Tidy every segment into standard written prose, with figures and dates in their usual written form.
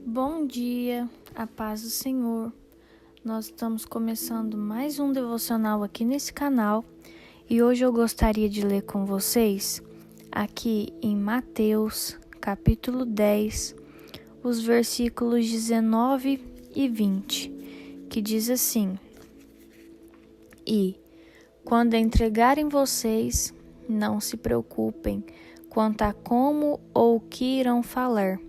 Bom dia, a paz do Senhor. Nós estamos começando mais um devocional aqui nesse canal e hoje eu gostaria de ler com vocês aqui em Mateus, capítulo 10, os versículos 19 e 20, que diz assim: E, quando entregarem vocês, não se preocupem quanto a como ou o que irão falar,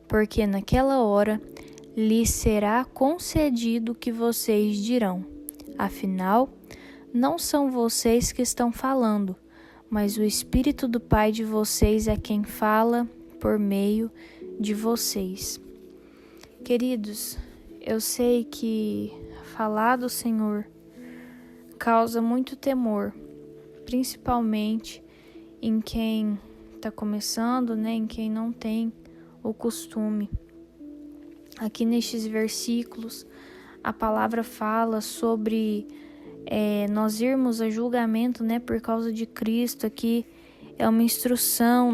porque naquela hora lhes será concedido o que vocês dirão. Afinal, não são vocês que estão falando, mas o Espírito do Pai de vocês é quem fala por meio de vocês. Queridos, eu sei que falar do Senhor causa muito temor, principalmente em quem está começando, em quem não tem o costume. Aqui nestes versículos, a palavra fala sobre nós irmos a julgamento, por causa de Cristo. Aqui é uma instrução,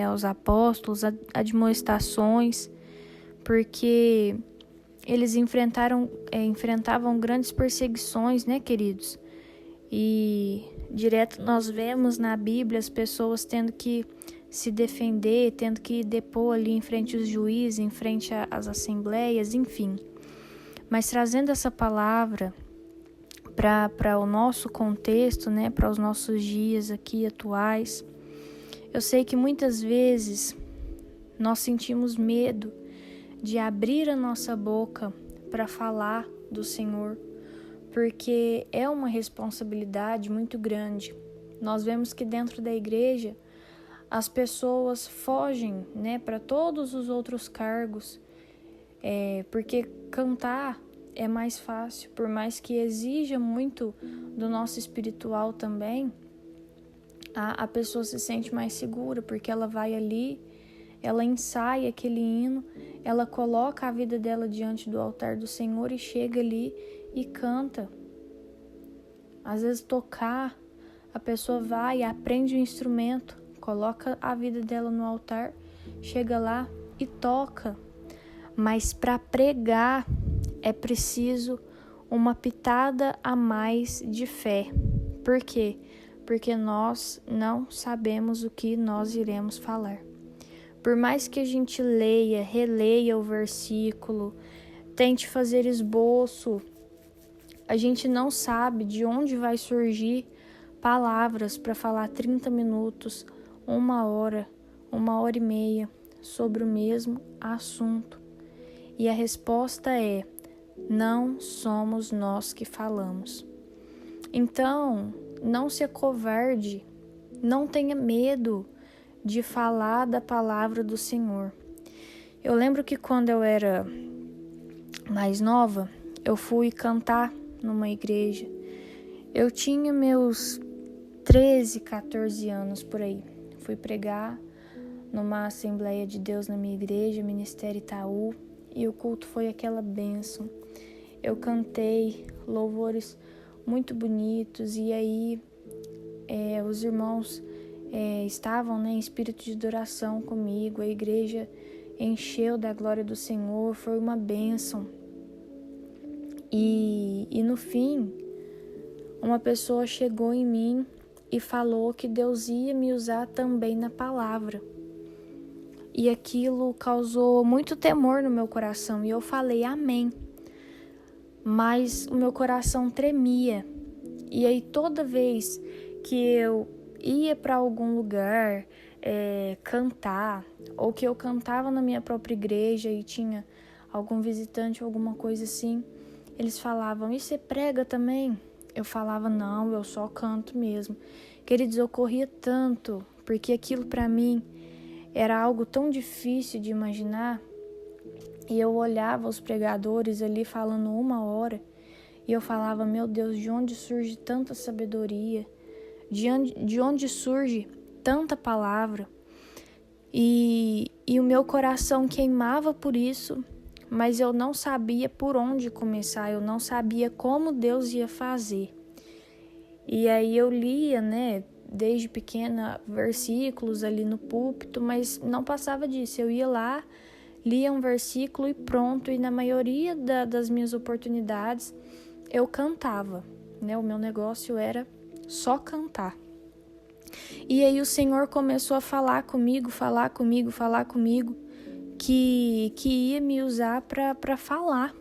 aos apóstolos, admoestações, porque eles enfrentavam grandes perseguições, queridos? E direto nós vemos na Bíblia as pessoas tendo que se defender, tendo que depor ali em frente aos juízes, em frente às assembleias, enfim. Mas trazendo essa palavra para o nosso contexto, para os nossos dias aqui atuais, eu sei que muitas vezes nós sentimos medo de abrir a nossa boca para falar do Senhor, porque é uma responsabilidade muito grande. Nós vemos que dentro da igreja as pessoas fogem, para todos os outros cargos, porque cantar é mais fácil, por mais que exija muito do nosso espiritual também, a pessoa se sente mais segura, porque ela vai ali, ela ensaia aquele hino, ela coloca a vida dela diante do altar do Senhor e chega ali e canta. Às vezes tocar, a pessoa vai e aprende o instrumento, coloca a vida dela no altar, chega lá e toca. Mas para pregar é preciso uma pitada a mais de fé. Por quê? Porque nós não sabemos o que nós iremos falar. Por mais que a gente leia, releia o versículo, tente fazer esboço, a gente não sabe de onde vai surgir palavras para falar 30 minutos, 1 hora, 1 hora e meia sobre o mesmo assunto. E a resposta é: não somos nós que falamos. Então, não se acovarde, não tenha medo de falar da palavra do Senhor. Eu lembro que quando eu era mais nova, eu fui cantar numa igreja. Eu tinha meus 13, 14 anos por aí. Fui pregar numa Assembleia de Deus na minha igreja, Ministério Itaú, e o culto foi aquela bênção. Eu cantei louvores muito bonitos e aí os irmãos estavam em espírito de adoração comigo. A igreja encheu da glória do Senhor, foi uma bênção. E no fim, uma pessoa chegou em mim e falou que Deus ia me usar também na palavra. E aquilo causou muito temor no meu coração e eu falei amém. Mas o meu coração tremia. E aí toda vez que eu ia para algum lugar cantar, ou que eu cantava na minha própria igreja e tinha algum visitante, alguma coisa assim, eles falavam: e você prega também? Eu falava: não, eu só canto mesmo. Queridos, eu corria tanto, porque aquilo para mim era algo tão difícil de imaginar. E eu olhava os pregadores ali falando 1 hora e eu falava: meu Deus, de onde surge tanta sabedoria? De onde surge tanta palavra? E o meu coração queimava por isso, mas eu não sabia por onde começar, eu não sabia como Deus ia fazer. E aí eu lia, desde pequena, versículos ali no púlpito, mas não passava disso. Eu ia lá, lia um versículo e pronto, e na maioria das minhas oportunidades eu cantava, né? O meu negócio era só cantar. E aí o Senhor começou a falar comigo, que ia me usar para falar.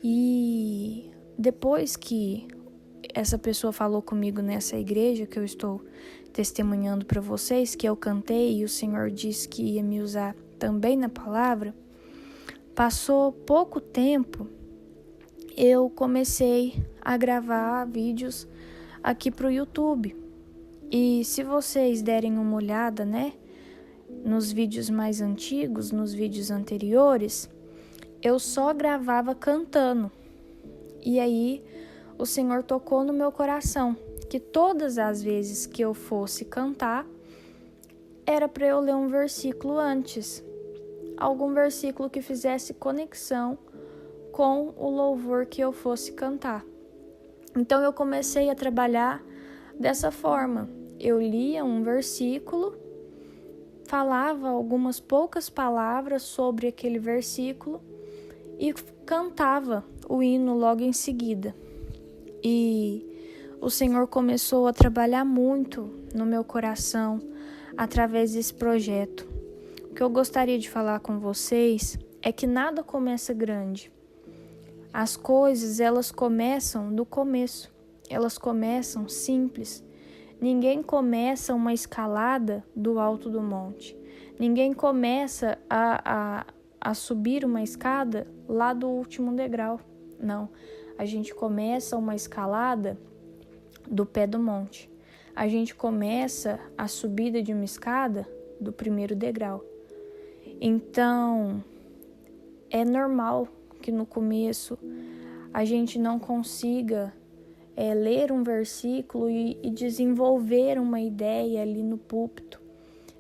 E depois que essa pessoa falou comigo nessa igreja que eu estou testemunhando para vocês, que eu cantei e o Senhor disse que ia me usar também na palavra, passou pouco tempo, eu comecei a gravar vídeos aqui pro YouTube. E se vocês derem uma olhada, né, nos vídeos mais antigos, nos vídeos anteriores, eu só gravava cantando. E aí o Senhor tocou no meu coração que todas as vezes que eu fosse cantar, era para eu ler um versículo antes. Algum versículo que fizesse conexão com o louvor que eu fosse cantar. Então eu comecei a trabalhar dessa forma. Eu lia um versículo, falava algumas poucas palavras sobre aquele versículo e cantava o hino logo em seguida. E o Senhor começou a trabalhar muito no meu coração através desse projeto. O que eu gostaria de falar com vocês é que nada começa grande. As coisas, elas começam do começo. Elas começam simples. Ninguém começa uma escalada do alto do monte. Ninguém começa a subir uma escada lá do último degrau. Não. A gente começa uma escalada do pé do monte. A gente começa a subida de uma escada do primeiro degrau. Então, é normal que no começo a gente não consiga ler um versículo e desenvolver uma ideia ali no púlpito.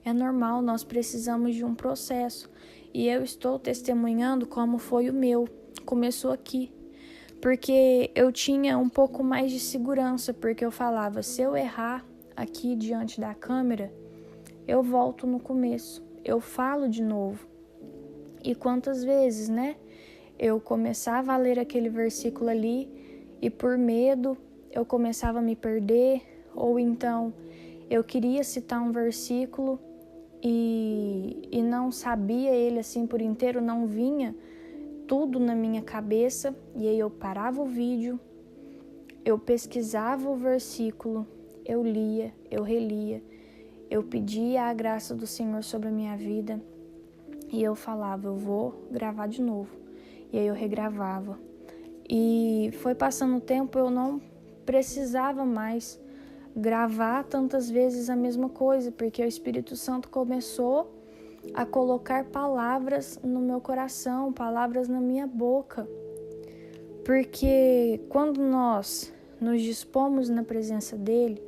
É normal, nós precisamos de um processo. E eu estou testemunhando como foi o meu. Começou aqui. Porque eu tinha um pouco mais de segurança, porque eu falava, se eu errar aqui diante da câmera, eu volto no começo, eu falo de novo. E quantas vezes, né? Eu começava a ler aquele versículo ali e por medo eu começava a me perder, ou então eu queria citar um versículo e não sabia ele assim por inteiro, não vinha tudo na minha cabeça, e aí eu parava o vídeo, eu pesquisava o versículo, eu lia, eu relia, eu pedia a graça do Senhor sobre a minha vida e eu falava, eu vou gravar de novo. E aí eu regravava. E foi passando o tempo, eu não precisava mais gravar tantas vezes a mesma coisa, porque o Espírito Santo começou a colocar palavras no meu coração, palavras na minha boca. Porque quando nós nos dispomos na presença dele,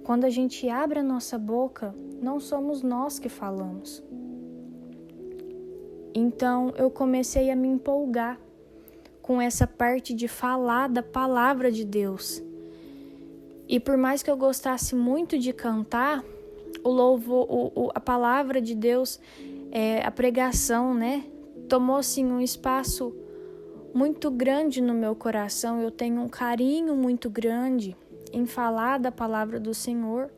quando a gente abre a nossa boca, não somos nós que falamos. Então eu comecei a me empolgar com essa parte de falar da palavra de Deus. E por mais que eu gostasse muito de cantar, o louvor, a palavra de Deus, a pregação, né, tomou assim um espaço muito grande no meu coração. Eu tenho um carinho muito grande em falar da palavra do Senhor,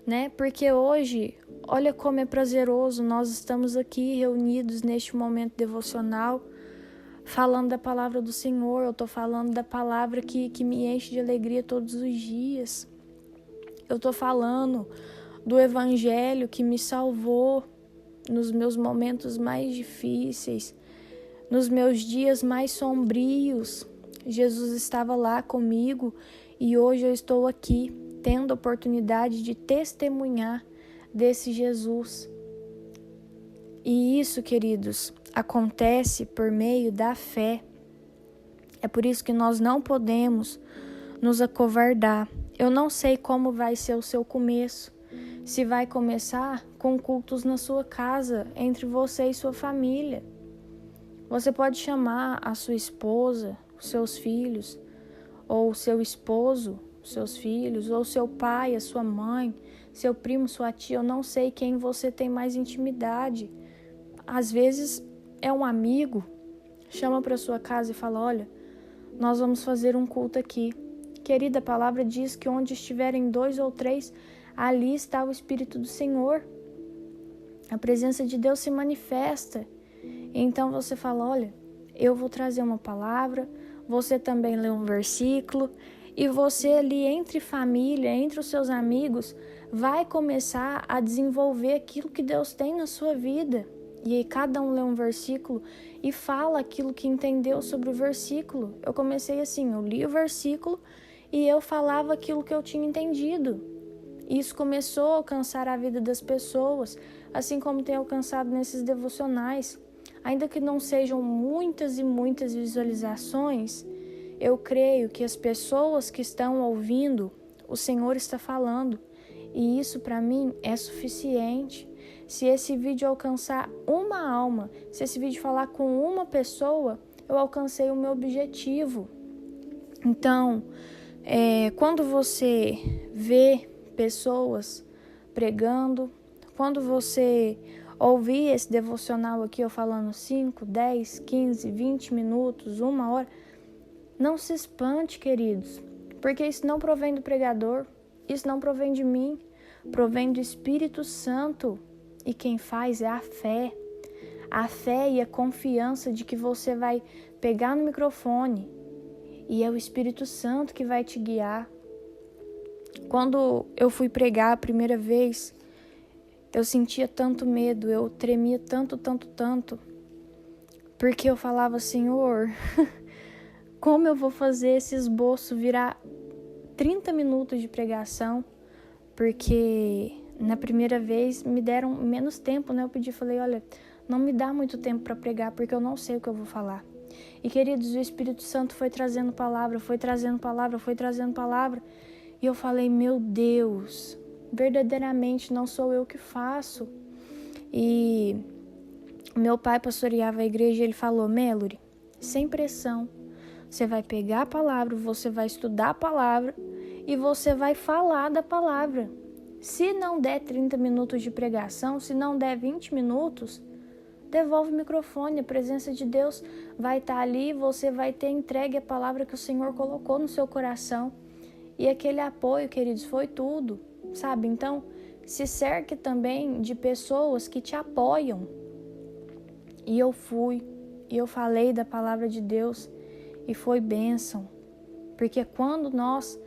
né? Porque hoje, olha como é prazeroso, nós estamos aqui reunidos neste momento devocional, falando da palavra do Senhor. Eu estou falando da palavra que me enche de alegria todos os dias. Eu estou falando do Evangelho que me salvou nos meus momentos mais difíceis, nos meus dias mais sombrios. Jesus estava lá comigo e hoje eu estou aqui, tendo a oportunidade de testemunhar desse Jesus. E isso, queridos, acontece por meio da fé. É por isso que nós não podemos nos acovardar. Eu não sei como vai ser o seu começo. Se vai começar com cultos na sua casa, entre você e sua família. Você pode chamar a sua esposa, os seus filhos, ou o seu esposo, os seus filhos, ou seu pai, a sua mãe, seu primo, sua tia. Eu não sei quem você tem mais intimidade. às vezes é um amigo, chama para sua casa e fala: olha, nós vamos fazer um culto aqui. Querida, a palavra diz que onde estiverem 2 ou 3, ali está o Espírito do Senhor. A presença de Deus se manifesta. Então você fala: olha, eu vou trazer uma palavra, você também lê um versículo, e você ali entre família, entre os seus amigos, vai começar a desenvolver aquilo que Deus tem na sua vida. E aí cada um lê um versículo e fala aquilo que entendeu sobre o versículo. Eu comecei assim, eu li o versículo e eu falava aquilo que eu tinha entendido. Isso começou a alcançar a vida das pessoas, assim como tem alcançado nesses devocionais. Ainda que não sejam muitas e muitas visualizações, eu creio que as pessoas que estão ouvindo, o Senhor está falando. E isso para mim é suficiente. Se esse vídeo alcançar uma alma, se esse vídeo falar com uma pessoa, eu alcancei o meu objetivo. Então, quando você vê pessoas pregando, quando você ouvir esse devocional aqui, eu falando 5, 10, 15, 20 minutos, 1 hora, não se espante, queridos, porque isso não provém do pregador, isso não provém de mim, provém do Espírito Santo. E quem faz é a fé e a confiança de que você vai pegar no microfone e é o Espírito Santo que vai te guiar. Quando eu fui pregar a primeira vez, eu sentia tanto medo, eu tremia tanto, porque eu falava: Senhor, como eu vou fazer esse esboço virar 30 minutos de pregação? Porque na primeira vez me deram menos tempo, né? Eu falei: olha, não me dá muito tempo para pregar, porque eu não sei o que eu vou falar. E queridos, o Espírito Santo foi trazendo palavra. E eu falei: meu Deus, verdadeiramente não sou eu que faço. E meu pai pastoreava a igreja e ele falou: Melody, sem pressão, você vai pegar a palavra, você vai estudar a palavra e você vai falar da palavra. Se não der 30 minutos de pregação, se não der 20 minutos, devolve o microfone, a presença de Deus vai estar ali, você vai ter entregue a palavra que o Senhor colocou no seu coração. E aquele apoio, queridos, foi tudo, sabe? Então, se cerque também de pessoas que te apoiam. E eu fui, e eu falei da palavra de Deus, e foi bênção. Porque quando nós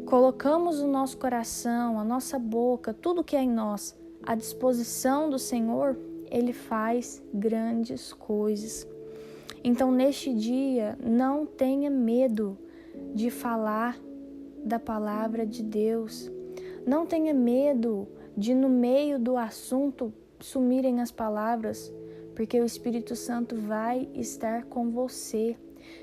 colocamos o nosso coração, a nossa boca, tudo que é em nós, à disposição do Senhor, Ele faz grandes coisas. Então, neste dia, não tenha medo de falar da palavra de Deus. Não tenha medo de, no meio do assunto, sumirem as palavras, porque o Espírito Santo vai estar com você.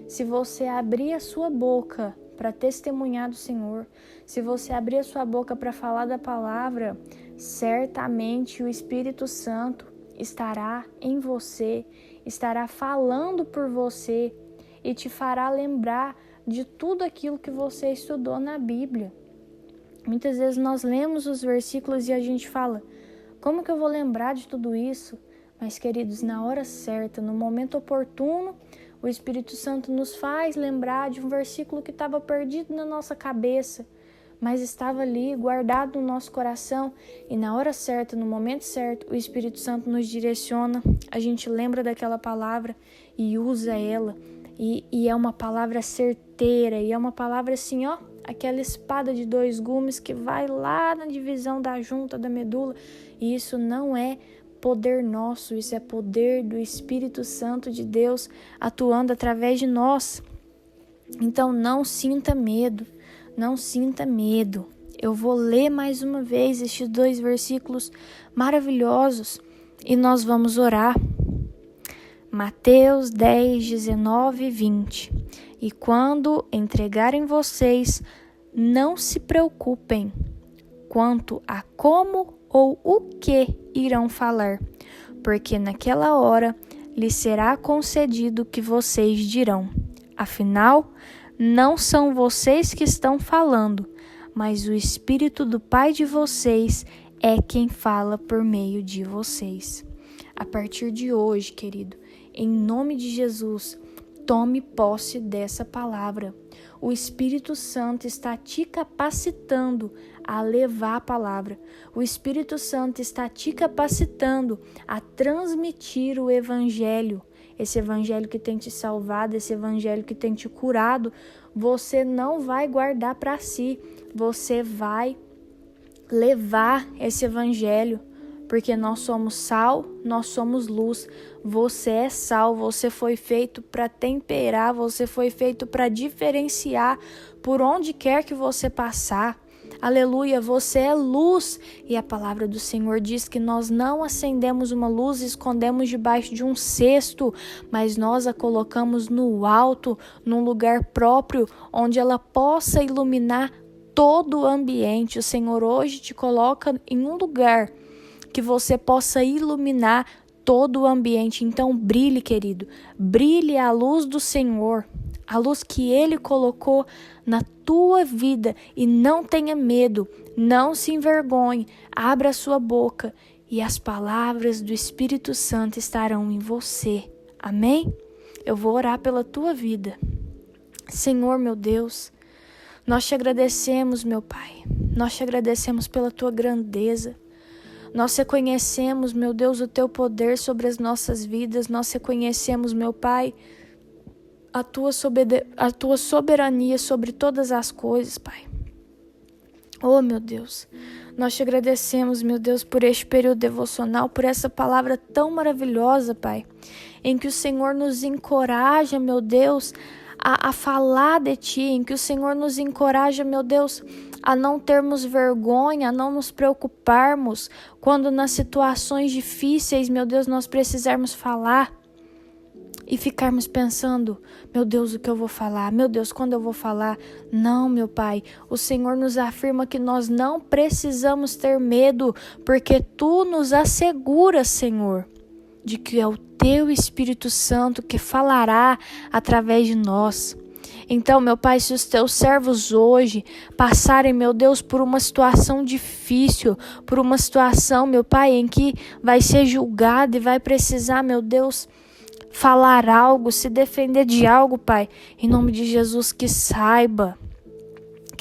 Se você abrir a sua boca para testemunhar do Senhor, se você abrir a sua boca para falar da palavra, certamente o Espírito Santo estará em você, estará falando por você e te fará lembrar de tudo aquilo que você estudou na Bíblia. Muitas vezes nós lemos os versículos e a gente fala: como que eu vou lembrar de tudo isso? Mas, queridos, na hora certa, no momento oportuno, o Espírito Santo nos faz lembrar de um versículo que estava perdido na nossa cabeça, mas estava ali, guardado no nosso coração. E na hora certa, no momento certo, o Espírito Santo nos direciona, a gente lembra daquela palavra e usa ela. E é uma palavra certeira, e é uma palavra assim, ó, aquela espada de 2 gumes que vai lá na divisão da junta, da medula. E isso não é poder nosso, isso é poder do Espírito Santo de Deus atuando através de nós. Então não sinta medo, não sinta medo. Eu vou ler mais uma vez estes 2 versículos maravilhosos e nós vamos orar. Mateus 10, 19 e 20. E quando entregarem vocês, não se preocupem quanto a como ou o que irão falar, porque naquela hora lhes será concedido o que vocês dirão. Afinal, não são vocês que estão falando, mas o Espírito do Pai de vocês é quem fala por meio de vocês. a partir de hoje, querido, em nome de Jesus, tome posse dessa palavra. O Espírito Santo está te capacitando a levar a palavra. O Espírito Santo está te capacitando a transmitir o Evangelho. Esse Evangelho que tem te salvado, esse Evangelho que tem te curado, você não vai guardar para si. Você vai levar esse Evangelho. Porque nós somos sal, nós somos luz. Você é sal, você foi feito para temperar, você foi feito para diferenciar por onde quer que você passar. Aleluia, você é luz. E a palavra do Senhor diz que nós não acendemos uma luz e escondemos debaixo de um cesto, mas nós a colocamos no alto, num lugar próprio, onde ela possa iluminar todo o ambiente. O Senhor hoje te coloca em um lugar que você possa iluminar todo o ambiente. Então brilhe, querido, brilhe a luz do Senhor, a luz que Ele colocou na tua vida, e não tenha medo, não se envergonhe, abra a sua boca e as palavras do Espírito Santo estarão em você. Amém? Eu vou orar pela tua vida. Senhor, meu Deus, nós te agradecemos, meu Pai, nós te agradecemos pela tua grandeza. Nós reconhecemos, meu Deus, o teu poder sobre as nossas vidas. Nós reconhecemos, meu Pai, a tua soberania sobre todas as coisas, Pai. Oh, meu Deus, nós te agradecemos, meu Deus, por este período devocional, por essa palavra tão maravilhosa, Pai, em que o Senhor nos encoraja, meu Deus, a falar de Ti, em que o Senhor nos encoraja, meu Deus, a não termos vergonha, a não nos preocuparmos quando nas situações difíceis, meu Deus, nós precisarmos falar e ficarmos pensando, meu Deus, o que eu vou falar? Meu Deus, quando eu vou falar? Não, meu Pai, o Senhor nos afirma que nós não precisamos ter medo, porque Tu nos asseguras, Senhor, de que é o Teu Espírito Santo que falará através de nós. Então, meu Pai, se os teus servos hoje passarem, meu Deus, por uma situação difícil, por uma situação, meu Pai, em que vai ser julgado e vai precisar, meu Deus, falar algo, se defender de algo, Pai, em nome de Jesus, que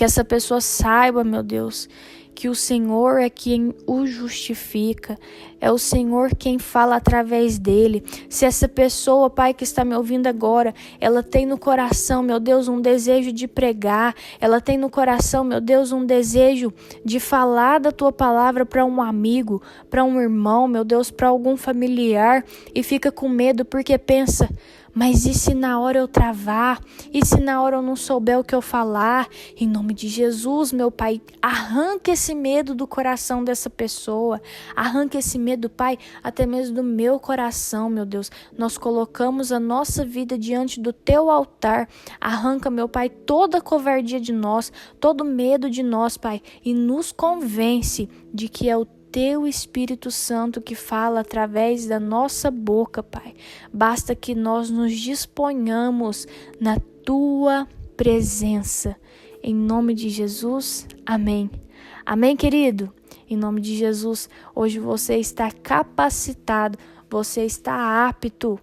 essa pessoa saiba, meu Deus, que o Senhor é quem o justifica, é o Senhor quem fala através dele. Se essa pessoa, Pai, que está me ouvindo agora, ela tem no coração, meu Deus, um desejo de pregar, ela tem no coração, meu Deus, um desejo de falar da Tua palavra para um amigo, para um irmão, meu Deus, para algum familiar, e fica com medo porque pensa, mas e se na hora eu travar? E se na hora eu não souber o que eu falar? Em nome de Jesus, meu Pai, arranca esse medo do coração dessa pessoa. Arranca esse medo, Pai, até mesmo do meu coração, meu Deus. Nós colocamos a nossa vida diante do Teu altar. Arranca, meu Pai, toda a covardia de nós, todo medo de nós, Pai, e nos convence de que é o Teu Espírito Santo que fala através da nossa boca, Pai. Basta que nós nos disponhamos na Tua presença. Em nome de Jesus, amém. Amém, querido? Em nome de Jesus, hoje você está capacitado, você está apto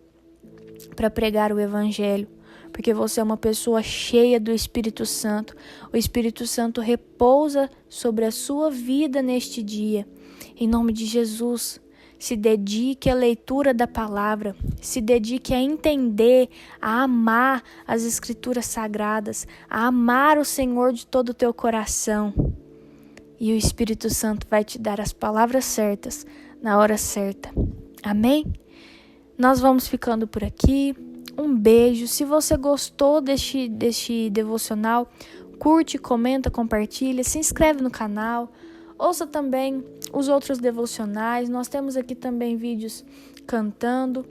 para pregar o Evangelho, porque você é uma pessoa cheia do Espírito Santo. O Espírito Santo repousa sobre a sua vida neste dia. Em nome de Jesus, se dedique à leitura da palavra, se dedique a entender, a amar as Escrituras Sagradas, a amar o Senhor de todo o teu coração. E o Espírito Santo vai te dar as palavras certas, na hora certa. Amém? Nós vamos ficando por aqui. Um beijo. Se você gostou deste devocional, curte, comenta, compartilha, se inscreve no canal. Ouça também os outros devocionais. Nós temos aqui também vídeos cantando.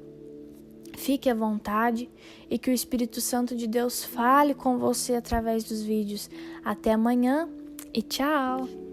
Fique à vontade e que o Espírito Santo de Deus fale com você através dos vídeos. Até amanhã e tchau!